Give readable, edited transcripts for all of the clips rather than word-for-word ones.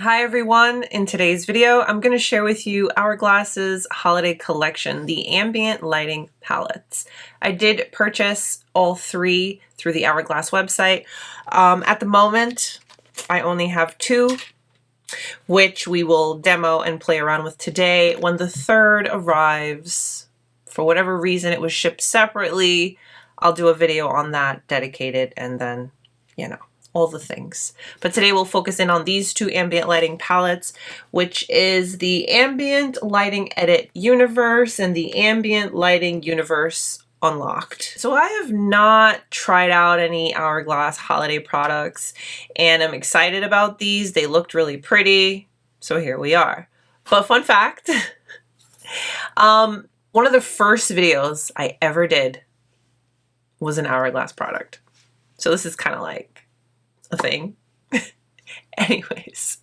Hi everyone, in today's video I'm going to share with you Hourglass's holiday collection, the Ambient Lighting Palettes. I did purchase all three through the Hourglass website. At the moment I only have two, which we will demo and play around with today. When the third arrives, for whatever reason it was shipped separately, I'll do a video on that dedicated and then, you know, all the things. But today we'll focus in on these two ambient lighting palettes, which is the Ambient Lighting Edit Universe and the Ambient Lighting Universe Unlocked. So I have not tried out any Hourglass holiday products and I'm excited about these. They looked really pretty, so here we are. But fun fact, one of the first videos I ever did was an Hourglass product. So this is kind of like a thing. Anyways,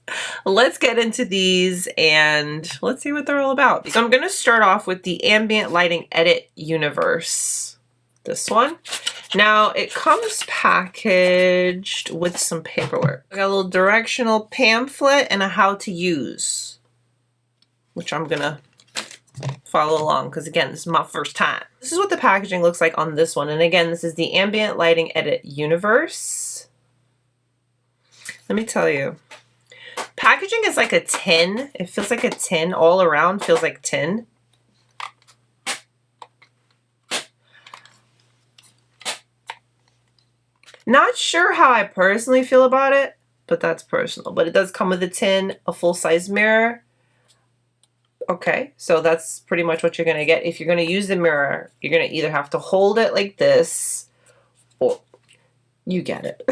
let's get into these and let's see what they're all about. So I'm going to start off with the Ambient Lighting Edit Universe. This one. Now it comes packaged with some paperwork. I got a little directional pamphlet and a how to use, which I'm going to follow along because again, this is my first time. This is what the packaging looks like on this one. And again, this is the Ambient Lighting Edit Universe. Let me tell you, packaging is like a tin. It feels like a tin all around, feels like tin. Not sure how I personally feel about it, but that's personal. But it does come with a tin, a full-size mirror. Okay, so that's pretty much what you're going to get. If you're going to use the mirror, you're going to either have to hold it like this, or you get it.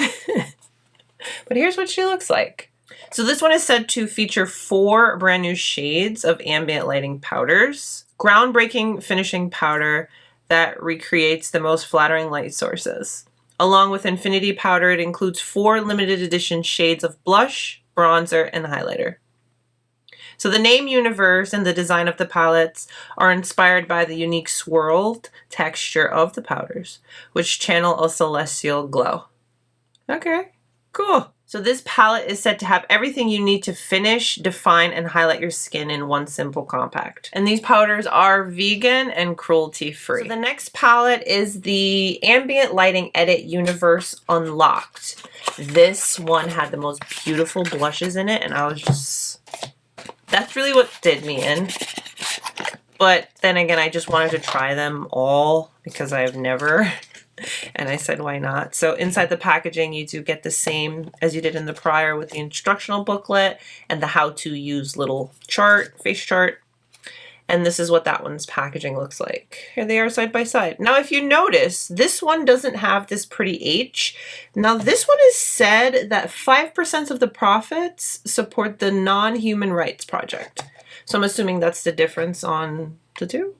But here's what she looks like. So this one is said to feature 4 brand new shades of ambient lighting powders. Groundbreaking finishing powder that recreates the most flattering light sources. Along with infinity powder, it includes 4 limited edition shades of blush, bronzer, and highlighter. So the name Universe and the design of the palettes are inspired by the unique swirled texture of the powders, which channel a celestial glow. Okay. Cool. So this palette is said to have everything you need to finish, define, and highlight your skin in one simple compact. And these powders are vegan and cruelty-free. So the next palette is the Ambient Lighting Edit Universe Unlocked. This one had the most beautiful blushes in it, and I was just... that's really what did me in. But then again, I just wanted to try them all because I have never... and I said, why not? So inside the packaging, you do get the same as you did in the prior with the instructional booklet and the how to use little chart, face chart. And this is what that one's packaging looks like. Here they are side by side. Now, if you notice, this one doesn't have this pretty H. Now, this one is said that 5% of the profits support the Non-Human Rights Project. So I'm assuming that's the difference on the two.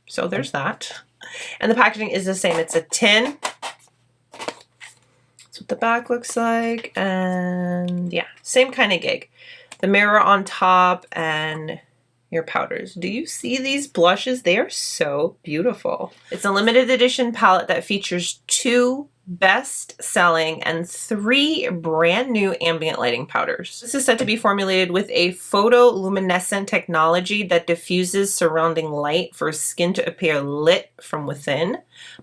So there's that. And the packaging is the same. It's a tin. That's what the back looks like. And yeah, same kind of gig. The mirror on top and your powders. Do you see these blushes? They are so beautiful. It's a limited edition palette that features 2 best-selling and 3 brand new ambient lighting powders. This is said to be formulated with a photoluminescent technology that diffuses surrounding light for skin to appear lit from within.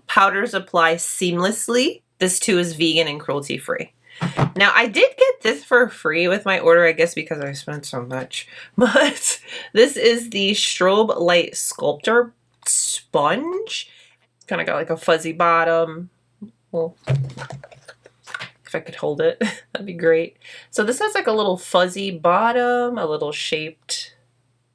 Powders apply seamlessly. This too is vegan and cruelty-free. Now, I did get this for free with my order, I guess because I spent so much. But this is the Strobe Light Sculptor Sponge. Kind of got like a fuzzy bottom. Well, if I could hold it, that'd be great. So this has like a little fuzzy bottom, a little shaped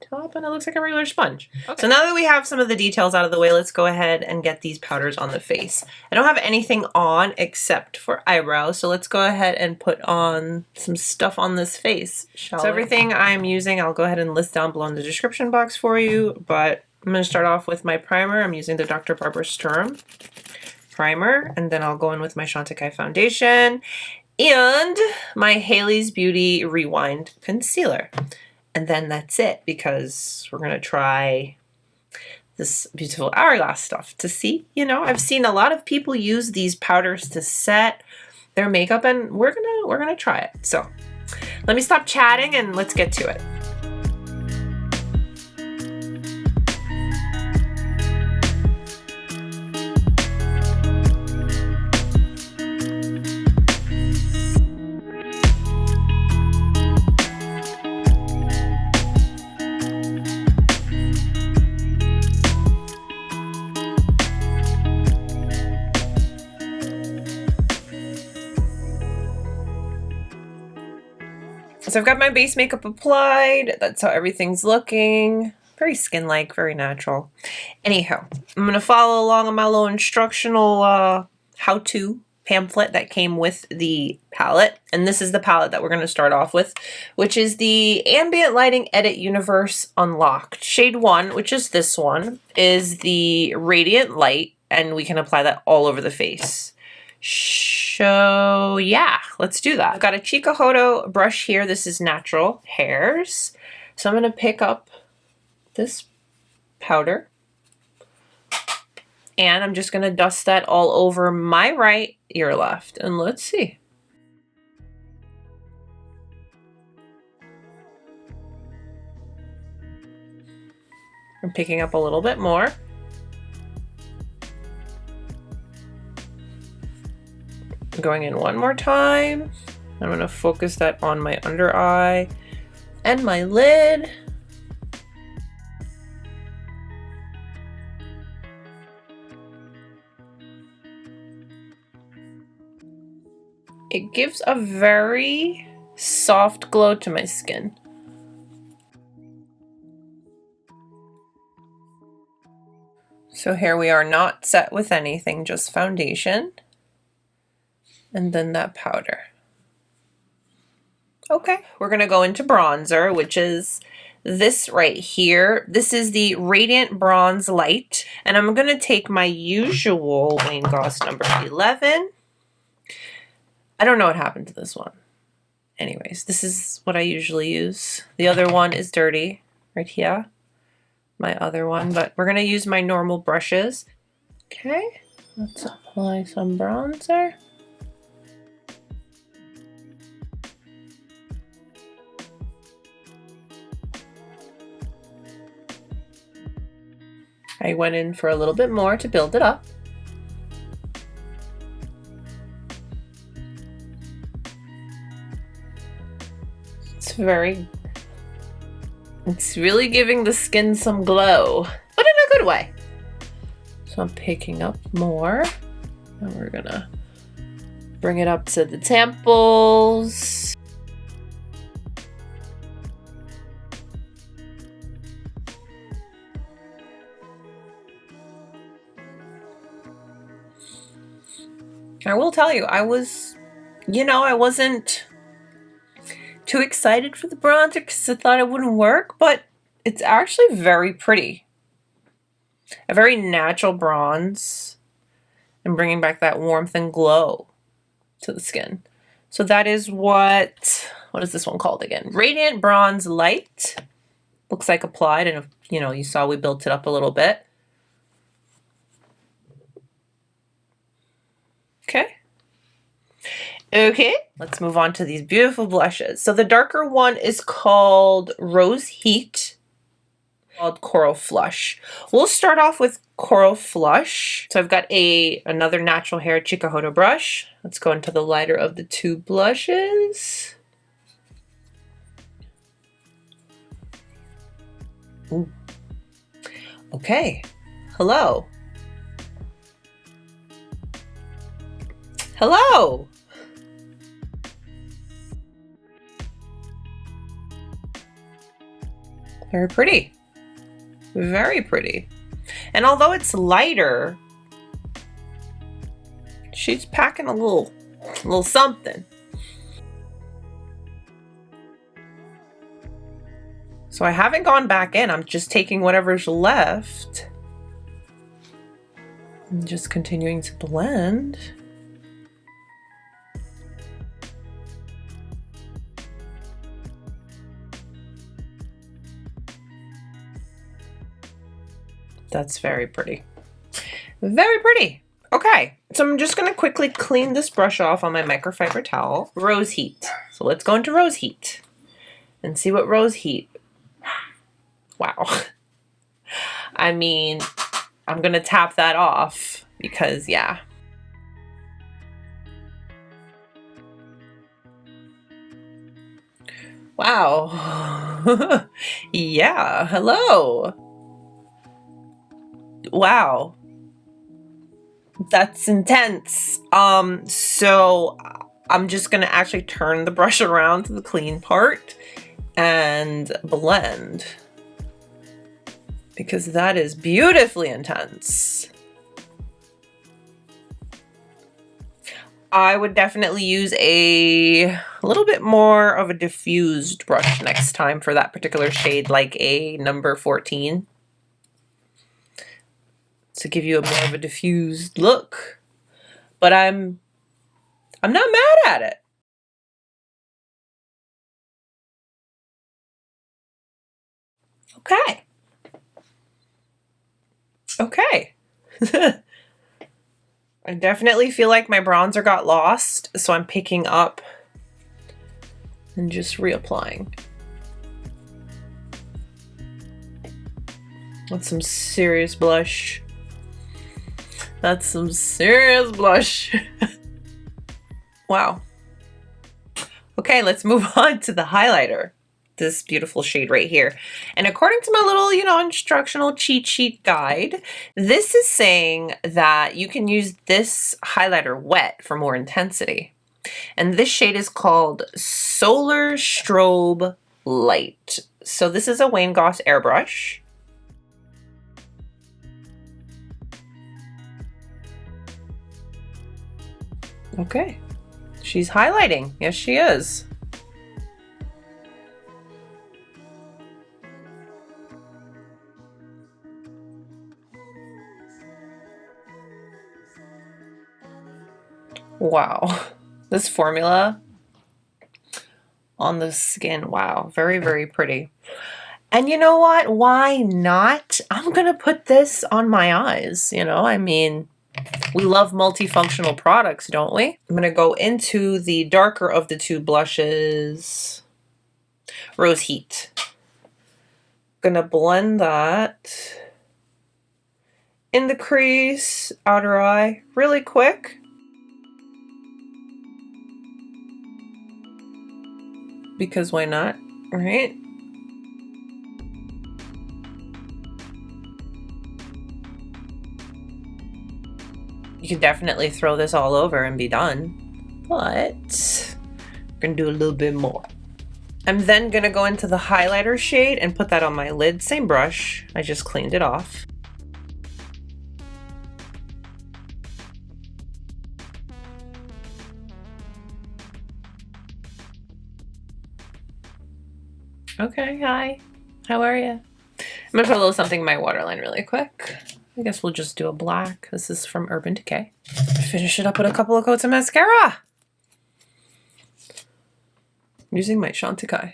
top, and it looks like a regular sponge. Okay. So now that we have some of the details out of the way, let's go ahead and get these powders on the face. I don't have anything on except for eyebrows, so let's go ahead and put on some stuff on this face, shall we? So everything I'm using, I'll go ahead and list down below in the description box for you, but I'm going to start off with my primer. I'm using the Dr. Barbara STURM primer, and then I'll go in with my Chantecaille foundation and my Haley's Beauty Rewind concealer. And then that's it, because we're going to try this beautiful Hourglass stuff to see, you know, I've seen a lot of people use these powders to set their makeup, and we're gonna try it. So let me stop chatting and let's get to it. So I've got my base makeup applied. That's how everything's looking. Very skin-like, very natural. Anyhow, I'm going to follow along on my little instructional how-to pamphlet that came with the palette. And this is the palette that we're going to start off with, which is the Ambient Lighting Edit Universe Unlocked. Shade 1, which is this one, is the Radiant Light, and we can apply that all over the face. So yeah, let's do that. I've got a Chikuhodo brush here. This is natural hairs. So I'm going to pick up this powder and I'm just going to dust that all over my right ear left. And let's see. I'm picking up a little bit more. Going in one more time. I'm going to focus that on my under eye and my lid. It gives a very soft glow to my skin. So here we are, not set with anything, just foundation. And then that powder. Okay, we're gonna go into bronzer, which is this right here. This is the Radiant Bronze Light. And I'm gonna take my usual Wayne Goss number 11. I don't know what happened to this one. Anyways, this is what I usually use. The other one is dirty, right here. My other one, but we're gonna use my normal brushes. Okay, let's apply some bronzer. I went in for a little bit more to build it up. It's really giving the skin some glow, but in a good way. So I'm picking up more and we're gonna bring it up to the temples. I will tell you, I wasn't too excited for the bronzer because I thought it wouldn't work, but it's actually very pretty. A very natural bronze and bringing back that warmth and glow to the skin. So that is what is this one called again? Radiant Bronze Light. Looks like applied, and you saw we built it up a little bit. Okay, let's move on to these beautiful blushes. So the darker one is called Rose Heat, called Coral Flush. We'll start off with Coral Flush. So I've got another natural hair Chikuhodo brush. Let's go into the lighter of the two blushes. Ooh. Okay, hello. Hello. Very pretty. Very pretty. And although it's lighter, she's packing a little something. So I haven't gone back in. I'm just taking whatever's left and just continuing to blend. That's very pretty. Very pretty. Okay, so I'm just going to quickly clean this brush off on my microfiber towel. Rose Heat. So let's go into Rose Heat and see what Rose Heat. Wow. I mean, I'm gonna tap that off because yeah. Wow. Yeah, hello. Wow. That's intense. So I'm just gonna actually turn the brush around to the clean part and blend, because that is beautifully intense. I would definitely use a little bit more of a diffused brush next time for that particular shade, like a number 14. To give you a more of a diffused look. But I'm not mad at it. Okay. Okay. I definitely feel like my bronzer got lost, so I'm picking up and just reapplying. That's some serious blush. That's some serious blush. Wow. Okay, let's move on to the highlighter. This beautiful shade right here. And according to my little, you know, instructional cheat sheet guide, this is saying that you can use this highlighter wet for more intensity. And this shade is called Solar Strobe Light. So this is a Wayne Goss airbrush. Okay, she's highlighting. Yes, she is. Wow, this formula on the skin, wow, very, very pretty. And you know what? Why not? I'm gonna put this on my eyes, you know, I mean, we love multifunctional products, don't we? I'm gonna go into the darker of the two blushes, Rose Heat. Gonna blend that in the crease, outer eye, really quick. Because why not, right? You can definitely throw this all over and be done, but we're gonna do a little bit more. I'm then gonna go into the highlighter shade and put that on my lid. Same brush, I just cleaned it off. Okay, hi, how are you? I'm gonna put a little something in my waterline really quick. I guess we'll just do a black. This is from Urban Decay. Finish it up with a couple of coats of mascara. I'm using my Chantecaille.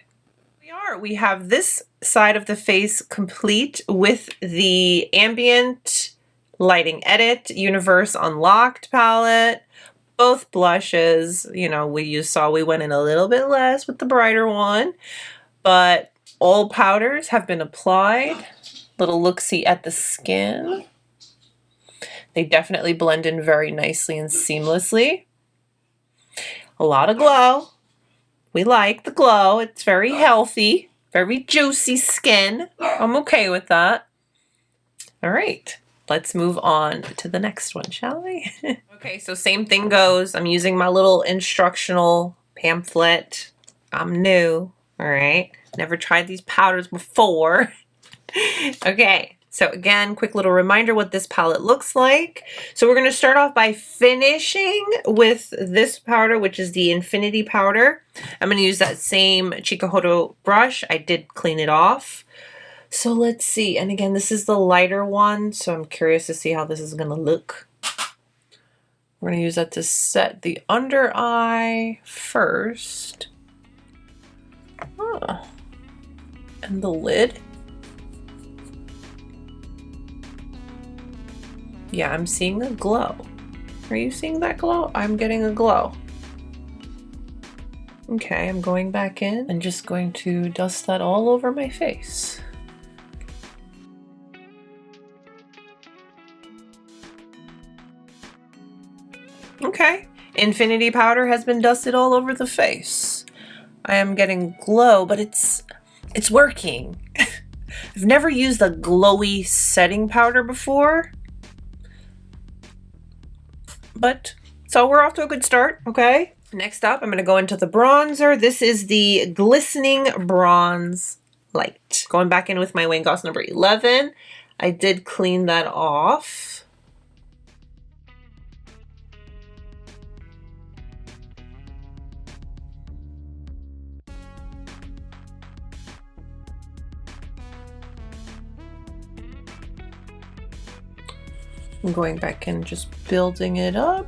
We have this side of the face complete with the Ambient Lighting Edit Universe Unlocked palette. Both blushes, you know, you saw we went in a little bit less with the brighter one, but all powders have been applied. Little look-see at the skin. They definitely blend in very nicely and seamlessly. A lot of glow. We like the glow. It's very healthy, very juicy skin. I'm okay with that. All right, let's move on to the next one, shall we? Okay, so same thing goes. I'm using my little instructional pamphlet. I'm new, all right? Never tried these powders before. Okay, so again, quick little reminder what this palette looks like. So we're gonna start off by finishing with this powder, which is the Infinity powder. I'm gonna use that same Chikuhodo brush. I did clean it off. So let's see, and again, this is the lighter one, so I'm curious to see how this is gonna look. We're gonna use that to set the under eye first. Oh. And the lid. Yeah, I'm seeing a glow. Are you seeing that glow? I'm getting a glow. Okay, I'm going back in and just going to dust that all over my face. Okay, infinity powder has been dusted all over the face. I am getting glow, but it's working. I've never used a glowy setting powder before, but so we're off to a good start, okay? Next up, I'm gonna go into the bronzer. This is the Glistening Bronze Light. Going back in with my Wayne Goss number 11. I did clean that off. I'm going back in, just building it up.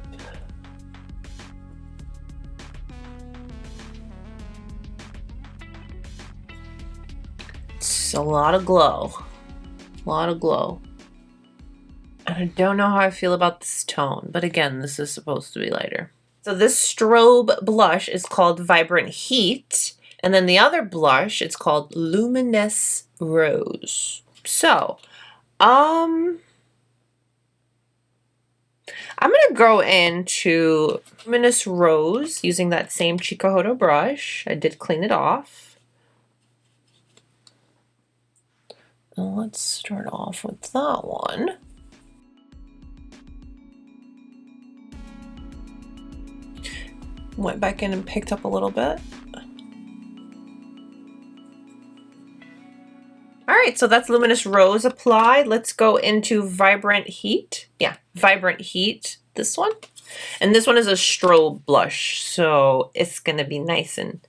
It's a lot of glow. A lot of glow. And I don't know how I feel about this tone, but again, this is supposed to be lighter. So this Strobe blush is called Vibrant Heat. And then the other blush, it's called Luminous Rose. So, I'm going to go into Luminous Rose using that same Chikuhodo brush. I did clean it off. And let's start off with that one. Went back in and picked up a little bit. All right, so that's Luminous Rose applied. Let's go into Vibrant Heat. Yeah, Vibrant Heat, this one. And this one is a strobe blush, so it's gonna be nice and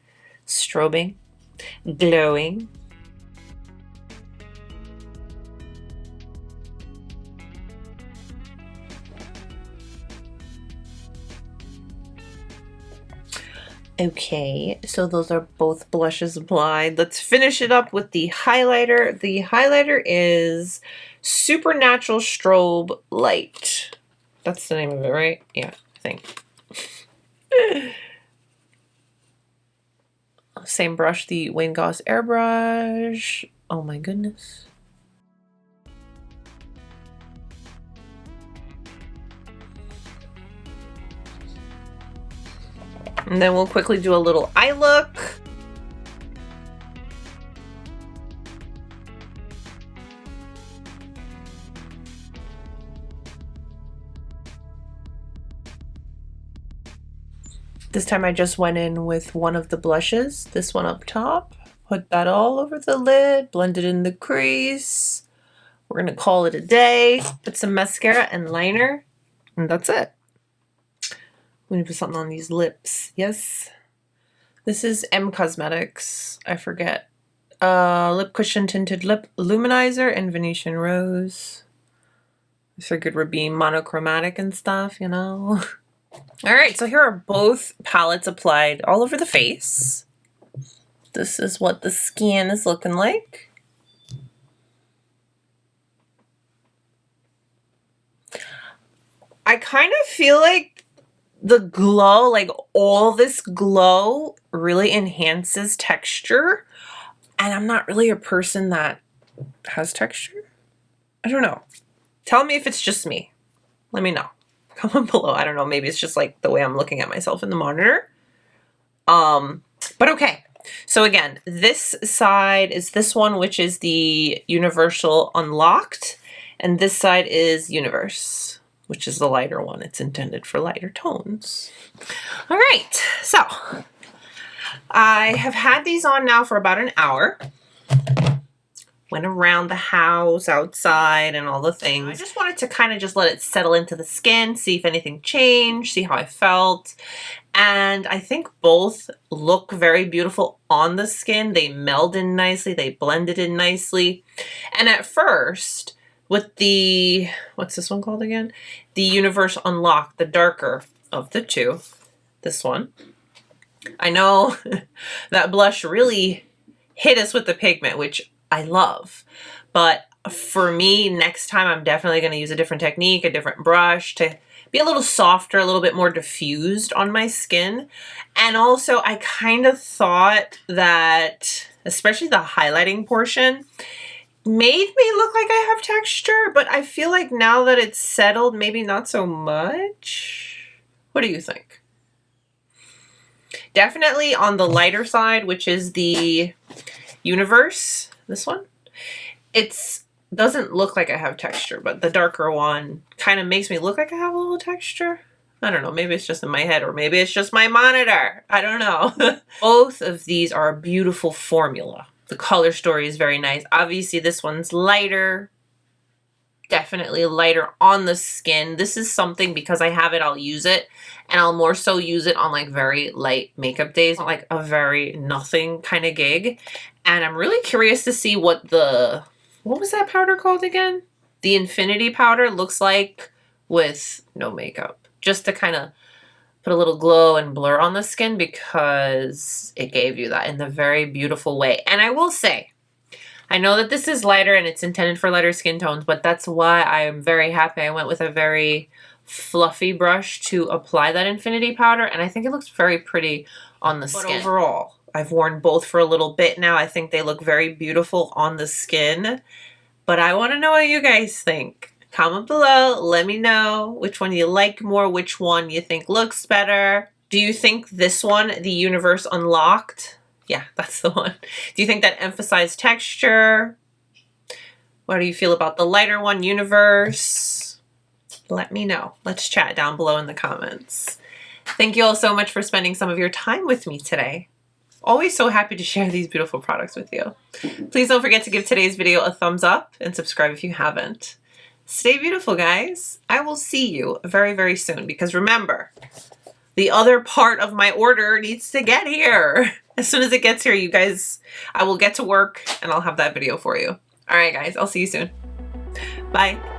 strobing, glowing. Okay, so those are both blushes applied. Let's finish it up with the highlighter. The highlighter is Supernatural Strobe Light. That's the name of it, right? Yeah, I think. Same brush, the Wayne Goss airbrush. Oh my goodness. And then we'll quickly do a little eye look. This time I just went in with one of the blushes, this one up top, put that all over the lid, blended in the crease. We're gonna call it a day, put some mascara and liner, and that's it. We need to put something on these lips. Yes. This is M Cosmetics. I forget. Lip Cushion Tinted Lip Luminizer and Venetian Rose. I figured we're being monochromatic and stuff, you know. All right, so here are both palettes applied all over the face. This is what the skin is looking like. I kind of feel like the glow, like all this glow really enhances texture. And I'm not really a person that has texture. I don't know. Tell me if it's just me. Let me know. Comment below. I don't know. Maybe it's just like the way I'm looking at myself in the monitor. But okay. So again, this side is this one, which is the Universal Unlocked. And this side is Universe, which is the lighter one. It's intended for lighter tones. All right, so I have had these on now for about an hour. Went around the house, outside, and all the things. I just wanted to kind of just let it settle into the skin, see if anything changed, see how I felt. And I think both look very beautiful on the skin. They meld in nicely, they blended in nicely. And at first, with the, what's this one called again? The Universe Unlocked, the darker of the two, this one. I know that blush really hit us with the pigment, which I love. But for me, next time I'm definitely going to use a different technique, a different brush to be a little softer, a little bit more diffused on my skin. And also I kind of thought that, especially the highlighting portion, made me look like I have texture, but I feel like now that it's settled, maybe not so much. What do you think? Definitely on the lighter side, which is the Universe, this one, it's doesn't look like I have texture, but the darker one kind of makes me look like I have a little texture. I don't know, maybe it's just in my head, or maybe it's just my monitor. I don't know. Both of these are a beautiful formula. The color story is very nice. Obviously this one's lighter, definitely lighter on the skin. This is something, because I have it, I'll use it, and I'll more so use it on like very light makeup days, like a very nothing kind of gig. And I'm really curious to see what was that powder called again? The Infinity powder looks like with no makeup, just to kind of put a little glow and blur on the skin, because it gave you that in a very beautiful way. And I will say, I know that this is lighter and it's intended for lighter skin tones, but that's why I am very happy I went with a very fluffy brush to apply that Infinity powder, and I think it looks very pretty on the skin. But overall, I've worn both for a little bit now. I think they look very beautiful on the skin, but I want to know what you guys think. Comment below, let me know which one you like more, which one you think looks better. Do you think this one, the Universe Unlocked? Yeah, that's the one. Do you think that emphasized texture? What do you feel about the lighter one, Universe? Let me know. Let's chat down below in the comments. Thank you all so much for spending some of your time with me today. Always so happy to share these beautiful products with you. Please don't forget to give today's video a thumbs up and subscribe if you haven't. Stay beautiful, guys. I will see you very, very soon, because remember, the other part of my order needs to get here. As soon as it gets here, you guys, I will get to work and I'll have that video for you. All right, guys, I'll see you soon. Bye.